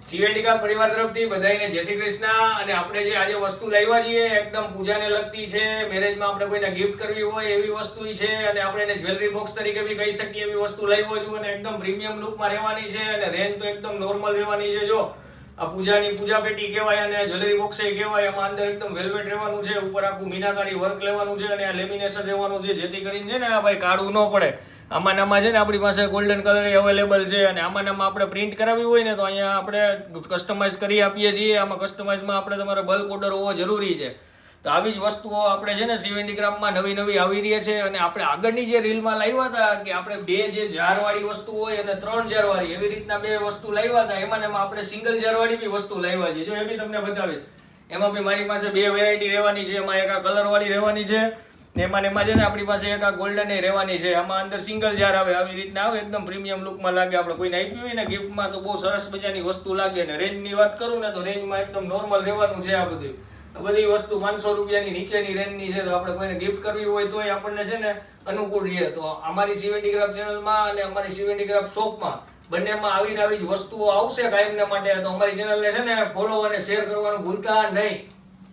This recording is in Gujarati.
શિવેન્ડિકા પરિવાર તરફથી બધાને જય શ્રી કૃષ્ણ. અને આપણે જે આજે વસ્તુ લાવ્યા છીએ એકદમ પૂજાને લગતી છે, મેરેજમાં આપણે કોઈને ગિફ્ટ કરવી હોય એવી વસ્તુ છે, અને આપણે એને જ્વેલરી બોક્સ તરીકે બી કહી શકીએ એવી વસ્તુ લાવ્યો છું. અને એકદમ પ્રીમિયમ લુકમાં રહેવાની છે, અને રેન્જ તો એકદમ નોર્મલ રહેવાની છે. જો આ પૂજાની પૂજા પેટી કહેવાય અને જ્વેલરી બોક્સ કહેવાય. એમાં અંદર એકદમ વેલ્વેટ રહેવાનું છે, ઉપર આખું મીનાકારી વર્ક લેવાનું છે, અને આ લેમિનેશન રહેવાનું છે, જેથી કરીને છે ને આ ભાઈ કાળું ન પડે. આમાં છે ને આપણી પાસે ગોલ્ડન કલર અવેલેબલ છે, અને આમાં આપણે પ્રિન્ટ કરાવી હોય ને તો અહીંયા આપણે કસ્ટમાઇઝ કરી આપીએ છીએ. આમાં કસ્ટમાઇઝમાં આપણે તમારે બલ્ક ઓર્ડર હોવો જરૂરી છે. તો આવી જ વસ્તુઓ આપણે છે ને શિવેન્ડિગ્રામમાં નવી આવી રહી છે. અને આપણે આગળની જે રીલમાં લાવ્યા હતા કે આપણે 2 જે જારવાળી વસ્તુ હોય અને 3 જારવાળી એવી રીતના 2 વસ્તુ લાવ્યા હતા. એમાં આપણે સિંગલ જારવાળી બી વસ્તુ લાવ્યા છે. જો એ બી તમને બતાવીશ. એમાં બી મારી પાસે 2 વેરાયટી રહેવાની છે. એમાં એક આ કલરવાળી રહેવાની છે, એમાં છે ને આપણી પાસે એક આ ગોલ્ડન રહેવાની છે. આમાં અંદર સિંગલ જાર આવે, આવી રીતના આવે, એકદમ પ્રીમિયમ લુકમાં લાગે. આપણે કોઈને આપ્યું હોય ને ગિફ્ટમાં તો બહુ સરસ મજાની વસ્તુ લાગે. ને રેન્જની વાત કરું ને તો રેન્જમાં એકદમ નોર્મલ રહેવાનું છે. આ બધી વસ્તુ 500 રૂપિયાની નીચેની રેન્જની છે. તો આપણે કોઈને ગિફ્ટ કરવી હોય તોય આપણને છે ને અનુકૂળ રહે. તો અમારી શિવેન્ડિગ્રામ ચેનલમાં અને અમારી શિવેન્ડિગ્રામ શોપમાં બંનેમાં આવી જ વસ્તુઓ આવશે કાયમને માટે. તો અમારી ચેનલને છે ને ફોલો અને શેર કરવાનું ભૂલતા નહીં.